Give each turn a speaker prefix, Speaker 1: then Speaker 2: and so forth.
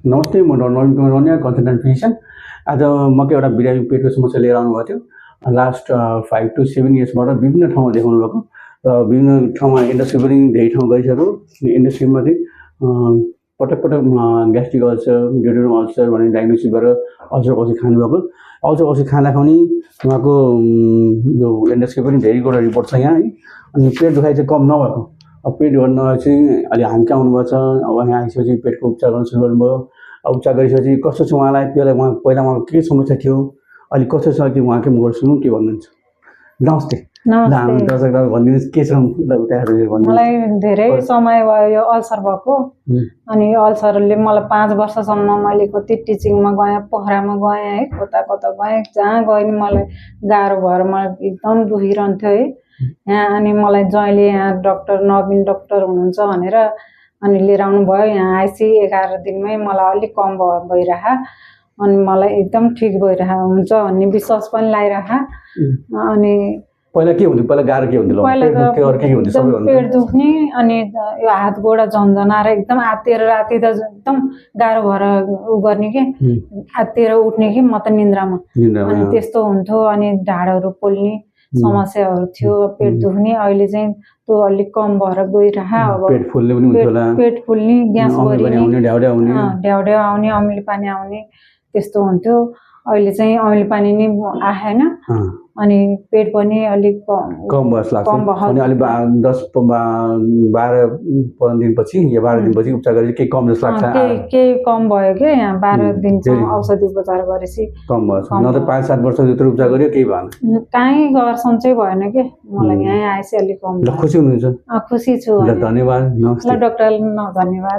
Speaker 1: नमस्ते, म नवीन Kumar Raniya, consultant physician. आज म एउटा बिरामी पेटको समस्या लिएर आउनुभएको थियो। लास्ट 5 to 7 इयर्सबाट विभिन्न ठाउँमा देखाउनु भएको र विभिन्न ठाउँमा इन्डस्ट्री पनि धेरै ठाउँ गरिसक्यो। इन्डस्ट्रीमा चाहिँ पटक पटक ग्यास्ट्रिक अल्सर, ड्युडेनम अल्सर भन्ने डायग्नोसिस गरेर अल्सर औषधि खानुभएको। अल्सर औषधि खाँदा पनि उहाँको यो इन्डस्ट्री पनि धेरैवटा रिपोर्ट छ यहाँ है। अनि पेट दुखाइ चाहिँ कम नभएको। अब पेट नभएपछि अहिले हामी कहाँ आउनुभएको छ। अब यहाँ आइसकेपछि पेटको उपचार गर्न सुरु गर्नुभयो। उपचार गरिसकेपछि कस्तो छ उहाँलाई, पहिला उहाँको के समस्या थियो, अहिले कस्तो छ कि उहाँकै मुखबाट सुनौँ के भन्नुहुन्छ। नमस्ते। हामी दर्शकलाई भनिदिनुहोस् के छ
Speaker 2: मलाई धेरै समय भयो यो अल्सर भएको। अनि अल्सरले मलाई 5 वर्षसम्म मैले कति टिचिङमा गएँ, पोखरामा गएँ है, कता कता गएँ, जहाँ गएँ नि मलाई गाह्रो भएर मलाई एकदम दुखिरहन्थ्यो है। यहाँ अनि मलाई जहिले यहाँ डाक्टर नवीन डाक्टर हुनुहुन्छ भनेर अनि लिएर आउनुभयो। यहाँ आइसी 11 दिनमै मलाई अलिक कम भइरह अनि मलाई एकदम ठिक भइरह हुन्छ भन्ने विश्वास पनि लागिरह। अनि
Speaker 1: पहिला के हुन्थ्यो, पहिला गाह्रो के हुन्थ्यो,
Speaker 2: पेट दुख्ने अनि यो हात गोडा झन्झनाएर एकदम आत्तिएर राति त एकदम गाह्रो भएर उ गर्ने के आत्तिएर उठ्ने कि म त निन्द्रामा अनि त्यस्तो हुन्थ्यो। अनि ढाडहरू पोल्ने समस्याहरू थियो, पेट दुख्ने। अहिले चाहिँ त्यो अलिक कम भएर गइरह। अब
Speaker 1: पेट फुल्ने पनि हुन्छ होला,
Speaker 2: पेट फुल्ने, ग्यास बढ्ने, ढ्याउढ्याउ आउने, अमिलो पानी आउने त्यस्तो हुन्थ्यो। अहिले चाहिँ अमिलो पानी नै आएन अनि पेट पनि अलिक
Speaker 1: कम लाग्छ। अनि अलि 10-12 दिनपछि या 12 दिनपछि उपचार गरेपछि केही कम जस्तो लाग्छ।
Speaker 2: केही कम भयो के यहाँ 12 दिनसम्म औषधि उपचार गरेपछि
Speaker 1: कम भयो। न त 5-7 वर्ष जति उपचार गर्यो केही भएन,
Speaker 2: कहीँ घर सन्चै भएन के मलाई यहाँ आएपछि अलिक कम।
Speaker 1: खुसी हुनुहुन्छ?
Speaker 2: खुसी छु।
Speaker 1: धन्यवाद।
Speaker 2: ल डाक्टर, धन्यवाद।